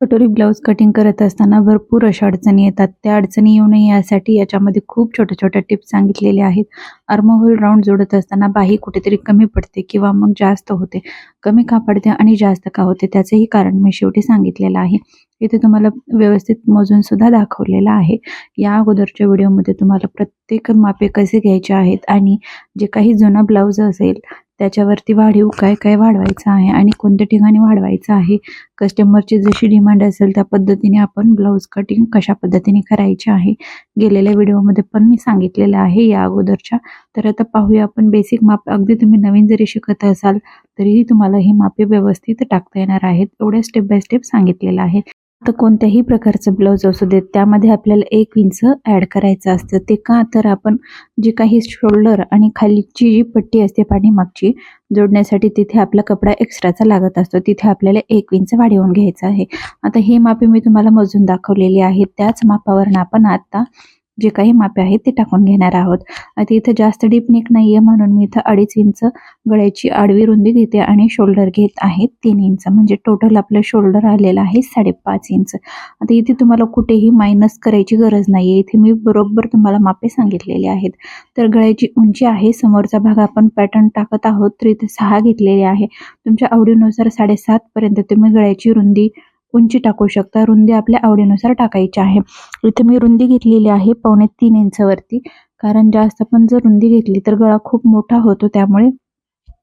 कटोरी blouse cutting करत असताना भरपूर अशा अडचणी येतात. त्या अडचणी येऊ नये यासाठी याच्यामध्ये खूप छोट्या-छोट्या टिप्स सांगितलेले आहेत. आर्महोल राउंड जोडत असताना बाही कुठेतरी कमी पडते किंवा मग जास्त होते. कमी का पडते आणि जास्त का होते त्याचंही कारण मी शेवटी सांगितलेलं आहे. इथे तुम्हाला व्यवस्थित मोजून सुद्धा दाखवलेलं आहे. या अगोदरच्या व्हिडिओमध्ये तुम्हाला प्रत्येक मापे कसे घ्यायचे आहेत आणि जे काही जुनं ब्लाऊज असेल त्याच्यावरती वाढीव काय-काय वाढवायचं आहे आणि कोणत्या ठिकाणी वाढवायचं आहे. कस्टमरची जशी डिमांड असेल त्या पद्धतीने आपण ब्लाऊज कटिंग कशा पद्धतीने करायची आहे. गेलेल्या व्हिडिओमध्ये पण मी सांगितलेलं आहे या अगोदरच्या. तर आता पाहूया आपण बेसिक माप. अगदी तुम्ही नवीन जरी शिकत असाल तरीही तुम्हाला ही मापे व्यवस्थित टाकता येणार आहेत. एवढ्या स्टेप बाय स्टेप सांगितलेलं आहे. तर कोणत्याही प्रकारचं ब्लाऊज असू देत त्यामध्ये आपल्याला 1 इंच ॲड करायचं असतं. ते का तर आपण जी काही शोल्डर आणि खालीची जी पट्टी असते पाठीमागची जोडण्यासाठी तिथे आपला कपडा एक्स्ट्राचा लागत असतो. तिथे आपल्याला 1 इंच वाढवून घ्यायचं आहे. आता हे मापे मी तुम्हाला मोजून दाखवलेली आहे. त्याच मापावरून आपण आता जे काही मापे आहेत ते टाकून घेणार आहोत. आता इथं जास्त डीप नेक नाहीये म्हणून मी इथं 2.5 इंच गळ्याची आडवी रुंदी घेते आणि शोल्डर घेत आहे 3 इंच, म्हणजे टोटल आपलं शोल्डर आलेलं आहे 5.5 इंच. आता इथे तुम्हाला कुठेही मायनस करायची गरज नाहीये. इथे मी बरोबर तुम्हाला मापे सांगितलेले आहेत. तर गळ्याची उंची आहे, समोरचा भाग आपण पॅटर्न टाकत आहोत तर इथे 6 घेतलेले आहे. तुमच्या आवडीनुसार 7.5 पर्यंत तुम्ही गळ्याची रुंदी उंची टाकू शकता. रुंदी आपल्या आवडीनुसार टाकायची आहे. इथे मी रुंदी घेतलेली आहे 3.25 इंचावरती, कारण जास्त पण जर रुंदी घेतली तर गळा खूप मोठा होतो, त्यामुळे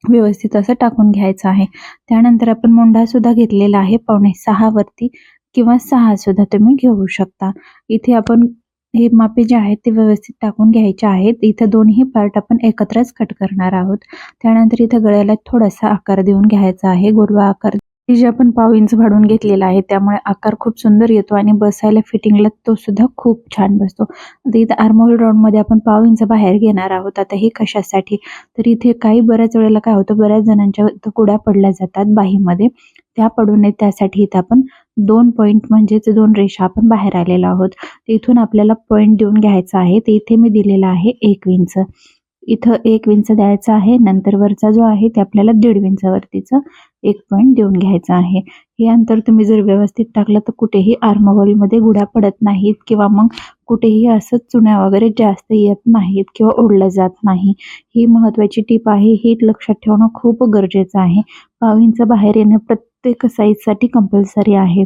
व्यवस्थित असं टाकून घ्यायचं आहे. त्यानंतर आपण मुंडा सुद्धा घेतलेला आहे 5.25 वरती किंवा 6 सुद्धा तुम्ही घेऊ शकता. इथे आपण हे मापे जे आहेत ते व्यवस्थित टाकून घ्यायचे आहेत. इथं दोन्ही पार्ट आपण एकत्रच कट करणार आहोत. त्यानंतर इथं गळ्याला थोडासा आकार देऊन घ्यायचा आहे, गोलवा आकार. जे आपण 1/2 इंच वाढवून घेतलेला आहे त्यामुळे आकार खूप सुंदर येतो आणि बसायला फिटिंगला तो सुद्धा खूप छान बसतो. आता इथं आर्महोल राउंडमध्ये आपण 1/2 इंच बाहेर घेणार आहोत. आता हे कशासाठी, तर इथे काही बऱ्याच वेळेला काय होतं, बऱ्याच जणांच्या इथं कुड्या पडल्या जातात बाहीमध्ये, त्या पडू नये त्यासाठी इथं आपण 2 पॉईंट म्हणजेच 2 रेषा आपण बाहेर आलेलो आहोत. इथून आपल्याला पॉईंट देऊन घ्यायचा आहे. तर इथे मी दिलेला आहे 1 इंच. इथं 1 इंच द्यायचा आहे. नंतर वरचा जो आहे ते आपल्याला 1.5 इंचावरतीचं 1 पॉईंट देऊन घ्यायचा आहे. हे अंतर तुम्ही जर व्यवस्थित टाकलं तर कुठेही आर्महोलमध्ये गुढ्या पडत नाहीत किंवा मग कुठेही असं चुण्या वगैरे जास्त येत नाहीत किंवा ओढलं जात नाही. ही महत्त्वाची टिप आहे. ही लक्षात ठेवणं खूप गरजेचं आहे. 1/2 इंच बाहेर येणं प्रत्येक साईजसाठी कंपल्सरी आहे.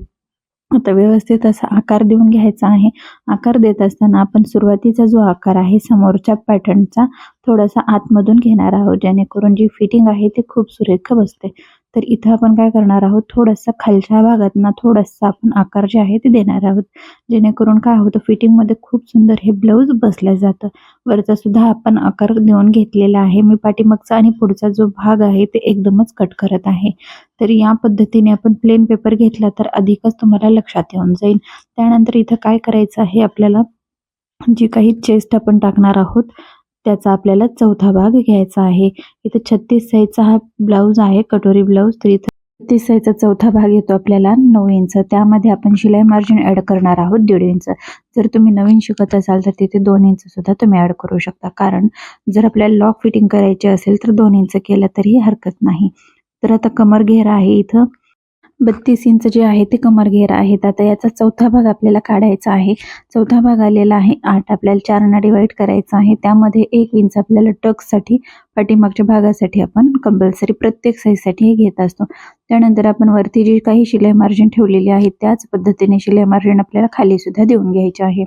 आता व्यवस्थित असा आकार देऊन घ्यायचा आहे. आकार देत असताना आपण सुरुवातीचा जो आकार आहे समोरच्या पॅटर्नचा थोडासा आतमधून घेणार आहोत, जेणेकरून जी फिटिंग आहे ती खूप सुरेख बसते. तर इथं आपण काय करणार आहोत, थोडासा खालच्या भागातनं थोडासा आपण आकार जे आहे ते देणार आहोत, जेणेकरून काय होतं, फिटिंगमध्ये खूप सुंदर हे ब्लाऊज बसलं जातं. वरचा सुद्धा आपण आकार देऊन घेतलेला आहे. मी पाठीमागचा आणि पुढचा जो भाग आहे ते एकदमच कट करत आहे. तर या पद्धतीने आपण प्लेन पेपर घेतला तर अधिकच तुम्हाला लक्षात येऊन जाईल. त्यानंतर इथं काय करायचं आहे, आपल्याला जी काही चेस्ट आपण टाकणार आहोत त्याचा आपल्याला चौथा भाग घ्यायचा आहे. इथं 36 साईजचा हा ब्लाऊज आहे, कटोरी ब्लाऊज. तर इथं 36 साईजचा चौथा भाग येतो आपल्याला 9 इंच. त्यामध्ये आपण शिलाई मार्जिन ॲड करणार आहोत 1.5 इंच. जर तुम्ही नवीन शिकत असाल तर तिथे 2 इंच सुद्धा तुम्ही ॲड करू शकता, कारण जर आपल्याला लॉक फिटिंग करायची असेल तर 2 इंच केलं तरीही हरकत नाही. तर आता कमर घेर आहे इथं 32 इंच जे आहे ते कमर घेर आहेत. आता याचा चौथा भाग आपल्याला काढायचा आहे. चौथा भाग आलेला आहे 8. आपल्याला 4 डिवाइड करायचा आहे. त्यामध्ये 1 इंच आपल्याला टक्ससाठी पाठीमागच्या भागासाठी आपण कंपल्सरी प्रत्येक साईजसाठी हे घेत असतो. त्यानंतर आपण वरती जी काही शिलाई मार्जिन ठेवलेली आहे त्याच पद्धतीने शिलाई मार्जिन आपल्याला खाली सुद्धा देऊन घ्यायचे आहे.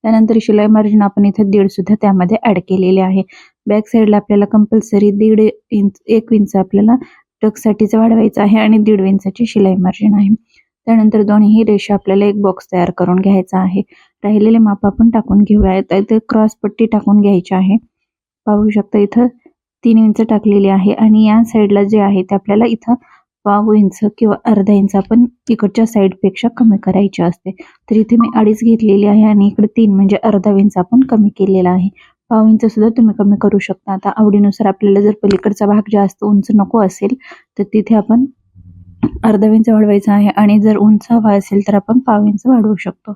त्यानंतर शिलाई मार्जिन आपण इथे 1.5 सुद्धा त्यामध्ये ॲड केलेले आहे. बॅक साईडला आपल्याला कंपल्सरी 1.5 इंच 1 इंच आपल्याला टक्ससाठीचं वाढवायचं आहे आणि 1.5 इंचाची शिलाई मार्जिन आहे. त्यानंतर दोन्ही रेषा आपल्याला एक बॉक्स तयार करून घ्यायचा आहे. राहिलेले माप आपण टाकून घेऊया. इथे क्रॉस पट्टी टाकून घ्यायची आहे. पाहू शकता इथं 3 इंच टाकलेली आहे आणि या साईडला जे आहे ते आपल्याला इथं 1/2 इंच किंवा अर्धा इंच आपण इकडच्या साईडपेक्षा कमी करायची असते. तर इथे मी 2.5 घेतलेली आहे आणि इकडे 3 म्हणजे अर्धा इंच आपण कमी केलेला आहे. 1/2 इंच सुद्धा तुम्ही कमी करू शकता. आता आवडीनुसार आपल्याला जर पलीकडचा भाग जास्त उंच नको असेल तर तिथे आपण अर्धा इंच वाढवायचा आहे आणि जर उंच हवा असेल तर आपण 1/2 इंच वाढवू शकतो.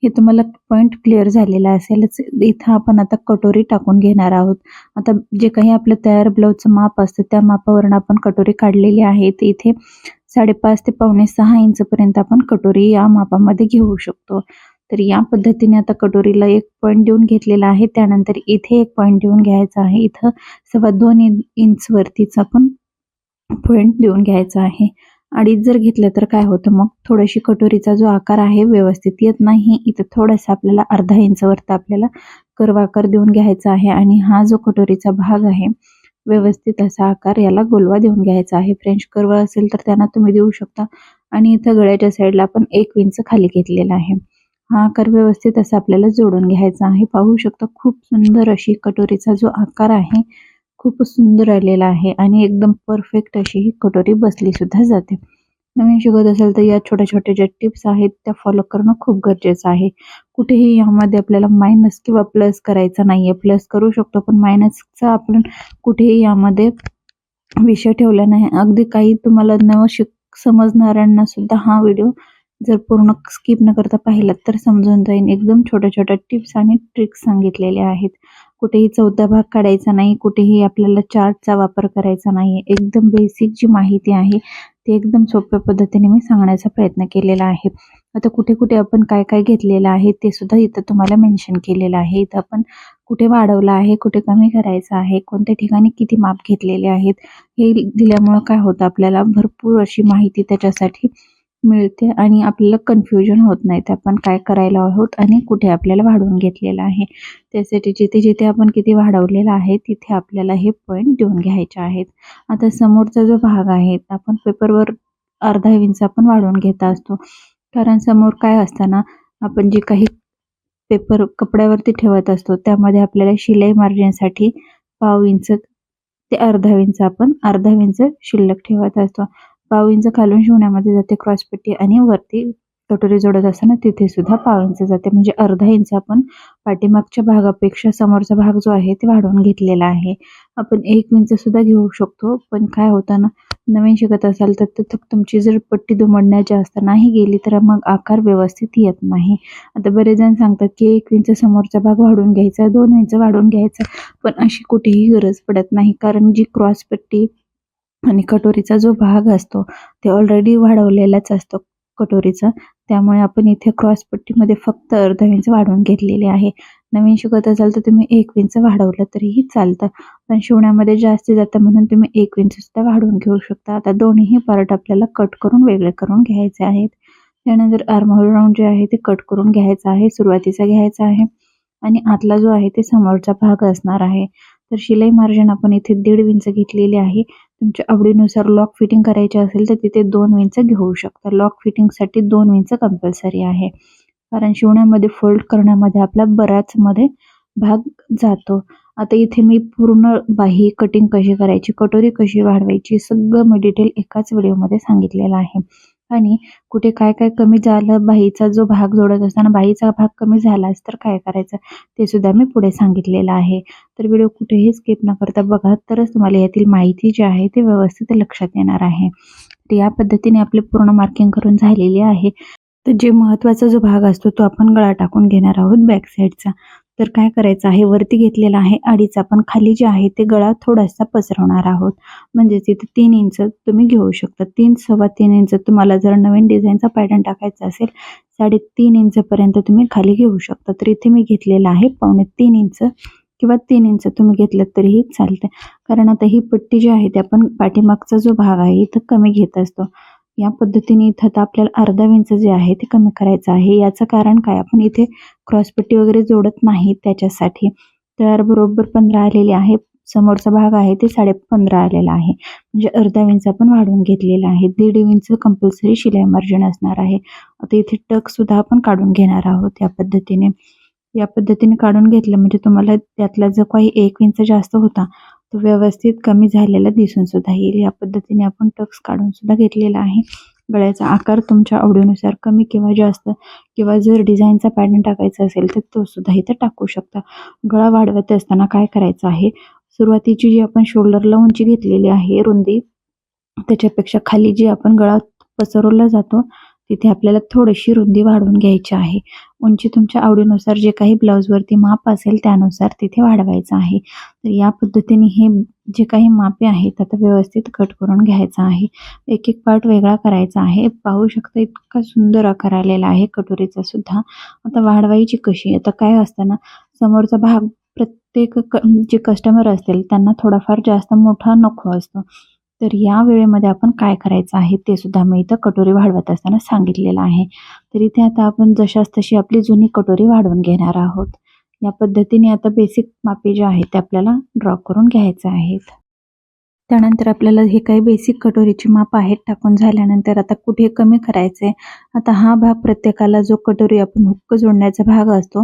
हे तुम्हाला पॉईंट क्लिअर झालेला असेलच. इथं आपण आता कटोरी टाकून घेणार आहोत. आता जे काही आपलं तयार ब्लाऊजचं माप असतं त्या मापावरून आपण कटोरी काढलेली आहे. ते इथे 5.5 ते पावणे 6 इंचपर्यंत आपण कटोरी या मापामध्ये घेऊ शकतो. तर या पद्धतीने आता कटोरीला एक पॉईंट देऊन घेतलेला आहे. त्यानंतर इथे एक पॉईंट देऊन घ्यायचा आहे. इथं 2.25 इंच वरतीच आपण पॉईंट देऊन घ्यायचा आहे. 2.5 जर घेतलं तर काय होतं, मग थोडीशी कटोरीचा जो आकार आहे व्यवस्थित येत नाही. इथं थोडासा आपल्याला अर्धा इंचावरती आपल्याला कर्व आकार देऊन घ्यायचा आहे आणि हा जो कटोरीचा भाग आहे व्यवस्थित असा आकार याला गोलवा देऊन घ्यायचा आहे. फ्रेंच कर्व असेल तर त्यांना तुम्ही देऊ शकता. आणि इथं गळ्याच्या साईडला आपण 1 इंच खाली घेतलेला आहे. हा आकार व्यवस्थित असा आपल्याला जोडून घ्यायचा आहे. पाहू शकता खूप सुंदर अशी कटोरीचा जो आकार आहे खूप सुंदर आलेला आहे आणि एकदम परफेक्ट अशी ही कटोरी बसली सुद्धा जाते. नवीन शिकत असाल तर या छोट्या छोट्या ज्या टिप्स आहेत त्या फॉलो करणं खूप गरजेचं आहे. कुठेही यामध्ये आपल्याला मायनस किंवा प्लस करायचा नाहीये. प्लस करू शकतो पण मायनसचा आपण कुठेही यामध्ये विषय ठेवला नाही. अगदी काही तुम्हाला समजणाऱ्यांना सुद्धा हा व्हिडिओ जर पूर्ण स्किप न करता पाहिलात तर समजून जाईल. एकदम छोट्या छोट्या टिप्स आणि ट्रिक्स सांगितलेल्या आहेत. कुठेही चौथा भाग काढायचा नाही, कुठेही आपल्याला चार्टचा वापर करायचा नाहीये. एकदम बेसिक जी माहिती आहे ती एकदम सोप्या पद्धतीने मी सांगण्याचा प्रयत्न केलेला आहे. आता कुठे कुठे आपण काय काय घेतलेलं आहे ते सुद्धा इथं तुम्हाला मेन्शन केलेलं आहे. इथं आपण कुठे वाढवलं आहे, कुठे कमी करायचं आहे, कोणत्या ठिकाणी किती माप घेतलेले आहेत, हे दिल्यामुळं काय होतं आपल्याला भरपूर अशी माहिती त्याच्यासाठी मिळते आणि आपल्याला कन्फ्युजन होत नाही. ते आपण काय करायला आहोत आणि कुठे आपल्याला वाढवून घेतलेलं आहे. त्यासाठी जिथे जिथे आपण किती वाढवलेलं आहे तिथे आपल्याला हे पॉईंट देऊन घ्यायचे आहेत. आता समोरचा जो भाग आहे आपण पेपरवर अर्धा इंच आपण वाढवून घेत असतो. कारण समोर काय असतं ना, आपण जे काही पेपर कपड्यावरती ठेवत असतो त्यामध्ये आपल्याला शिलाई मार्जिनसाठी पाव इंच ते अर्धा इंच शिल्लक ठेवत असतो. पाव इंच खालून शिवण्यामध्ये जाते क्रॉसपट्टी आणि वरती कटोरी जोडत असताना तिथे सुद्धा पाव इंच जाते. म्हणजे अर्धा इंच आपण पाठीमागच्या भागापेक्षा समोरचा भाग जो आहे ते वाढवून घेतलेला आहे. आपण 1 इंच सुद्धा घेऊ शकतो. पण काय होतं ना, नवीन शिकत असाल तर तुमची जर पट्टी दुमडण्यात जास्त नाही गेली तर मग आकार व्यवस्थित येत नाही. आता बरेच जण सांगतात की 1 इंच समोरचा भाग वाढवून घ्यायचा, 2 इंच वाढवून घ्यायचा. पण अशी कुठेही गरज पडत नाही. कारण जी क्रॉसपट्टी आणि कटोरीचा जो भाग असतो ते ऑलरेडी वाढवलेलाच असतो कटोरीचा. त्यामुळे आपण इथे क्रॉसपट्टीमध्ये फक्त अर्धा इंच वाढवून घेतलेले आहे. नवीन शिकत असाल तर तुम्ही 1 इंच वाढवलं तरीही चालतं. पण शिवण्यामध्ये जास्त जातं म्हणून तुम्ही 1 इंच सुद्धा वाढवून घेऊ शकता. आता दोन्हीही पार्ट आपल्याला कट करून वेगळे करून घ्यायचे आहेत. त्यानंतर आर्महोल राउंड जे आहे ते कट करून घ्यायचा आहे. सुरुवातीचा घ्यायचा आहे आणि आतला जो आहे ते समोरचा भाग असणार आहे. तर शिलाई मार्जिन आपण इथे 1.5 इंच घेतलेली आहे. तुमच्या आवडीनुसार लॉक फिटिंग करायची असेल तर तिथे 2 इंच घेऊ शकता. लॉक फिटिंगसाठी 2 इंच कंपल्सरी आहे. कारण शिवण्यामध्ये फोल्ड करण्यामध्ये आपला बराच मध्ये भाग जातो. आता इथे मी पूर्ण बाही कटिंग कशी करायची, कटोरी कशी वाढवायची सगळं मी डिटेल एकाच व्हिडिओमध्ये सांगितलेलं आहे. आणि कुठे काय काय कमी झालं, बाहीचा जो भाग जोडत असताना बाहीचा भाग कमी झालाच तर काय करायचं ते सुद्धा मी पुढे सांगितलेलं आहे. तर व्हिडिओ कुठेही स्किप न करता बघा तरच तुम्हाला यातील माहिती जी आहे ती व्यवस्थित लक्षात येणार आहे. तर या पद्धतीने आपली पूर्ण मार्किंग करून झालेली आहे. तर जे महत्त्वाचा जो भाग असतो तो आपण गळा टाकून घेणार आहोत बॅक साईडचा. तर काय करायचं आहे, वरती घेतलेला आहे 2.5, आपण खाली जे आहे ते गळा थोडासा पसरवणार आहोत. म्हणजे तिथे 3 इंच तुम्ही घेऊ शकता. 3-3.25 इंच तुम्हाला जर नवीन डिझाईनचा पॅटर्न टाकायचा असेल 3.5 इंचपर्यंत तुम्ही खाली घेऊ शकता. तर इथे मी घेतलेला आहे 3.25 इंच किंवा 3 इंच तुम्ही घेतलं तरीही चालते. कारण आता ही पट्टी जी आहे ती आपण पाठीमागचा जो भाग आहे इथं कमी घेत असतो. या पद्धतीने इथं आता आपल्याला अर्धा इंच जे आहे ते कमी करायचं आहे. याचं कारण काय, आपण इथे क्रॉसपट्टी वगैरे जोडत नाही त्याच्यासाठी. तर बरोबर 15 आलेले आहे. समोरचा भाग आहे ते 15.5 आलेला आहे. म्हणजे अर्धा इंच आपण वाढवून घेतलेला आहे. 1.5 इंच कंपल्सरी शिलाई मार्जिन असणार आहे. आता इथे टक सुद्धा आपण काढून घेणार आहोत या पद्धतीने. या पद्धतीने काढून घेतलं म्हणजे तुम्हाला त्यातला जो काही 1 इंच जास्त होता तो व्यवस्थित कमी झालेला दिसून सुद्धा येईल. या पद्धतीने आपण टक्स काढून सुद्धा घेतलेला आहे. गळ्याचा आकार तुमच्या आवडीनुसार कमी किंवा जास्त किंवा जर डिझाईनचा पॅटर्न टाकायचा असेल तर तो सुद्धा इथे टाकू शकता. गळा वाढवत असताना काय करायचं आहे, सुरुवातीची जी आपण शोल्डरला उंची घेतलेली आहे रुंदी, त्याच्यापेक्षा खाली जी आपण गळा पसरवला जातो तिथे आपल्याला थोडीशी रुंदी वाढवून घ्यायची आहे. उंची तुमच्या आवडीनुसार जे काही ब्लाऊजवरती माप असेल त्यानुसार तिथे वाढवायचं आहे. तर या पद्धतीने हे जे काही मापे आहेत आता व्यवस्थित कट करून घ्यायचं आहे. एक एक पार्ट वेगळा करायचा आहे. पाहू शकता इतका सुंदर आकार आलेला आहे कटोरीचा सुद्धा. आता वाढवायची कशी? आता काय असतं ना, समोरचा भाग प्रत्येक जे कस्टमर असतील त्यांना थोडाफार जास्त मोठा नको असतो. तर या वेळेमध्ये आपण काय करायचं आहे ते सुद्धा मी इथं कटोरी वाढवत असताना सांगितलेलं आहे. तर इथे आता आपण जशास तशी आपली जुनी कटोरी वाढवून घेणार आहोत. या पद्धतीने आता बेसिक मापे जे आहेत ते आपल्याला ड्रॉ करून घ्यायचे आहेत. त्यानंतर आपल्याला हे काही बेसिक कटोरीची माप आहेत टाकून झाल्यानंतर आता कुठे कमी करायचे. आता हा भाग प्रत्येकाला जो कटोरी आपण हुक्क जोडण्याचा भाग असतो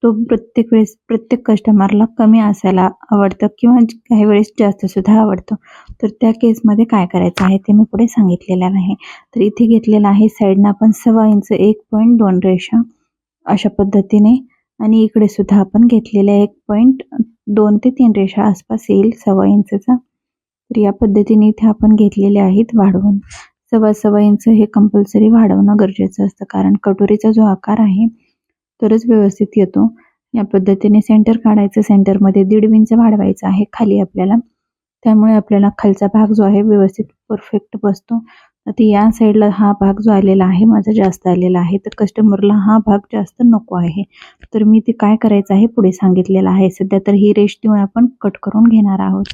तो प्रत्येक वेळेस प्रत्येक कस्टमरला कमी असायला आवडतं किंवा काही वेळेस जास्त सुद्धा आवडतं. तर त्या केसमध्ये काय करायचं आहे ते मी पुढे सांगितलेलं आहे. तर इथे घेतलेलं आहे साईडनं आपण 1.25 इंच 1.2 रेषा अशा पद्धतीने आणि इकडे सुद्धा आपण घेतलेल्या 1.2 ते 3 रेषा आसपास येईल 1.25 इंचचा. तर या पद्धतीने इथे आपण घेतलेले आहेत वाढवून. 1.25 इंच हे कंपल्सरी वाढवणं गरजेचं असतं कारण कटोरीचा जो आकार आहे तरच व्यवस्थित येतो. या पद्धतीने सेंटर काढायचं. सेंटरमध्ये 1.5 इंच वाढवायचं आहे खाली आपल्याला. त्यामुळे आपल्याला खालचा भाग जो आहे व्यवस्थित परफेक्ट बसतो. आता या साईडला हा भाग जो आलेला आहे माझा जास्त आलेला आहे तर कस्टमरला हा भाग जास्त नको आहे. तर मी ते काय करायचं आहे पुढे सांगितलेलं आहे. सध्या तर ही रेष देऊन आपण कट करून घेणार आहोत.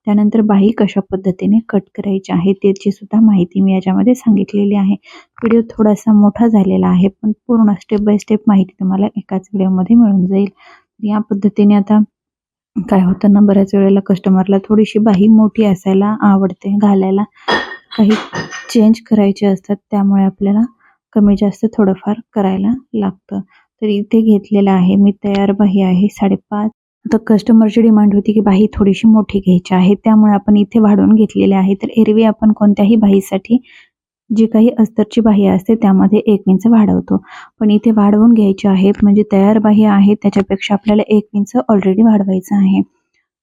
त्यानंतर बाही कशा पद्धतीने कट करायची आहे त्याची सुद्धा माहिती मी याच्यामध्ये सांगितलेली आहे. व्हिडिओ थोडासा मोठा झालेला आहे पण पूर्ण स्टेप बाय स्टेप माहिती तुम्हाला एकाच व्हिडिओमध्ये मिळून जाईल. या पद्धतीने आता काय होतं ना, बऱ्याच वेळेला कस्टमरला थोडीशी बाही मोठी असायला आवडते घालायला. काही चेंज करायचे असतात त्यामुळे आपल्याला कमी जास्त थोडंफार करायला लागतं. तर इथे घेतलेलं आहे मी तयार बाही आहे 5.5. आता कस्टमरची डिमांड होती की बाही थोडीशी मोठी घ्यायची आहे त्यामुळे आपण इथे वाढवून घेतलेले आहे. तर एरवी आपण कोणत्याही बाहीसाठी जी काही अस्तरची बाही असते त्यामध्ये 1 इंच वाढवतो. पण इथे वाढवून घ्यायची आहे म्हणजे तयार बाही आहे त्याच्यापेक्षा आपल्याला 1 इंच ऑलरेडी वाढवायचं आहे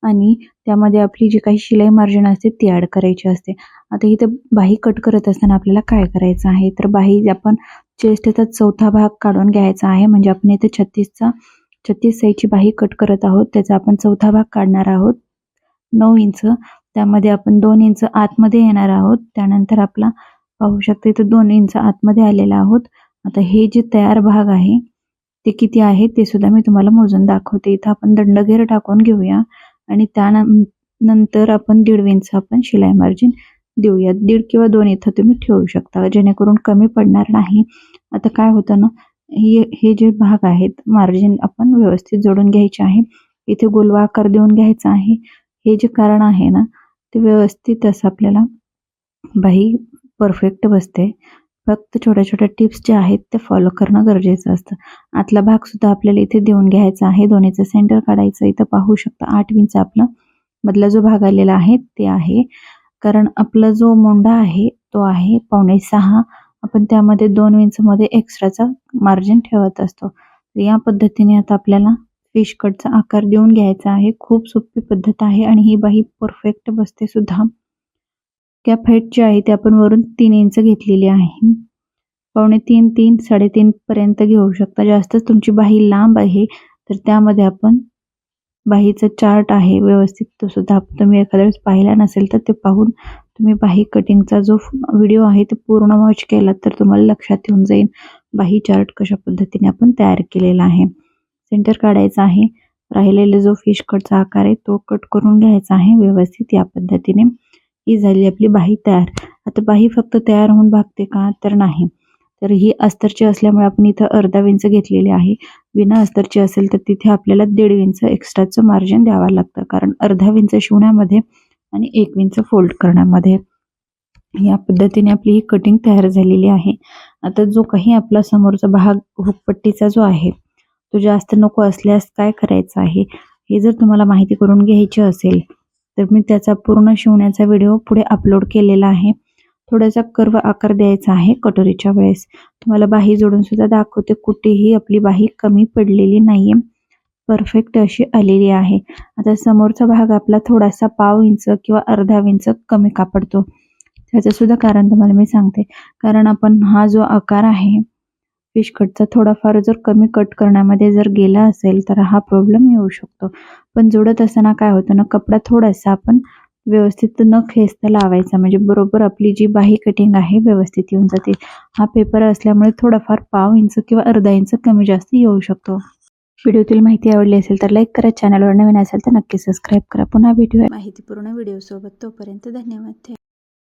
आणि त्यामध्ये आपली जी काही शिलाई मार्जिन असते ती ॲड करायची असते. आता इथं बाही कट करत असताना आपल्याला काय करायचं आहे तर बाही आपण चेस्टचा चौथा भाग काढून घ्यायचा आहे. म्हणजे आपण इथे 36 साईजची बाही कट करत आहोत त्याचा आपण चौथा भाग काढणार आहोत 9 इंच. त्यामध्ये आपण 2 इंच आतमध्ये येणार आहोत. त्यानंतर आपला पाहू शकता इथं 2 इंच आतमध्ये आलेला आहोत. आता हे जे तयार भाग आहे ते किती आहे ते सुद्धा मी तुम्हाला मोजून दाखवते. इथं आपण दंडगेर टाकून घेऊया आणि त्यानंतर आपण 1.5 इंच आपण शिलाई मार्जिन देऊया. 1.5 किंवा 2 इथं तुम्ही ठेवू शकता जेणेकरून कमी पडणार नाही. आता काय होतं ना, हे जे भाग आहेत मार्जिन आपण व्यवस्थित जोडून घ्यायचे आहे. इथे गोलवा आकार देऊन घ्यायचा आहे. हे जे कारण आहे ना ते व्यवस्थित असं आपल्याला बाही परफेक्ट बसते. फक्त छोट्या-छोट्या टिप्स ज्या आहेत ते फॉलो करणं गरजेचं असतं. आतला भाग सुद्धा आपल्याला इथे देऊन घ्यायचा आहे. दोन्हीचं सेंटर काढायचं. इथं पाहू शकता 8 इंच आपला मधला जो भाग आलेला आहे ते आहे. कारण आपला जो मोंडा आहे तो आहे 5.25. आपण त्यामध्ये 2 इंचमध्ये एक्स्ट्राचा मार्जिन ठेवत असतो. या पद्धतीने आता आपल्याला फिश कटचा आकार देऊन घ्यायचा आहे. खूप सोपी पद्धत आहे आणि ही बाही परफेक्ट बसते सुद्धा. कॅप हाईट जी आहे ती आपण वरून 3 इंच घेतलेली आहे. 2.25, 3, 3.5 पर्यंत घेऊ शकता. जास्तच तुमची बाही लांब आहे तर त्यामध्ये आपण बाहीचं चार्ट आहे व्यवस्थित तो सुद्धा तुम्ही एखाद्या वेळेस पाहिला नसेल तर ते पाहून तुम्ही बाही कटिंगचा जो व्हिडिओ आहे ते पूर्ण वॉच केला तर तुम्हाला लक्षात येऊन जाईल बाही चार्ट कशा पद्धतीने आपण तयार केलेला आहे. सेंटर काढायचा आहे. राहिलेला जो फिश कटचा आकार आहे तो कट करून घ्यायचा आहे व्यवस्थित. या पद्धतीने ही झाली आपली बाही तयार. आता बाही फक्त तयार होऊन भागते का तर नाही. तर ही अस्तरची असल्यामुळे आपण इथं अर्धा इंच घेतलेली आहे. विना अस्तरची असेल तर तिथे आपल्याला 1.5 इंच एक्स्ट्राचं मार्जिन द्यावं लागतं कारण अर्धा इंच शिवण्यामध्ये आणि 1 इंच फोल्ड करण्यामध्ये. या पद्धतीने आपली ही कटिंग तयार झालेली आहे. आता जो काही आपला समोरचा भाग हुकपट्टीचा जो आहे तो जास्त नको असल्यास काय करायचं आहे हे जर तुम्हाला माहिती करून घ्यायची असेल तर मी त्याचा पूर्ण शिवण्याचा व्हिडिओ पुढे अपलोड केलेला आहे. थोडासा कर्व आकार द्यायचा आहे कटोरीच्या वेळेस. तुम्हाला बाही जोडून सुद्धा दाखवते. कुठेही आपली बाही कमी पडलेली नाहीये. परफेक्ट अशी आलेली आहे. आता समोरचा भाग आपला थोडासा 1/2 इंच किंवा अर्धा इंच कमी का पडतो त्याचंसुद्धा कारण तुम्हाला मी सांगते. कारण आपण हा जो आकार आहे फिश कटचा थोडाफार जर कमी कट करण्यामध्ये जर गेला असेल तर हा प्रॉब्लेम येऊ शकतो. पण जोडत असताना काय होतं ना, कपडा थोडासा आपण व्यवस्थित न खेचता लावायचा, म्हणजे बरोबर आपली जी बाही कटिंग आहे व्यवस्थित येऊन जाते. हा पेपर असल्यामुळे थोडाफार पाव इंच किंवा अर्धा इंच कमी जास्त येऊ शकतो. व्हिडिओतील माहिती आवडली असेल तर लाईक करा, चॅनलवर नवीन असेल तर नक्की सबस्क्राईब करा. पुन्हा भेटूया माहितीपूर्ण व्हिडिओसोबत. तोपर्यंत धन्यवाद.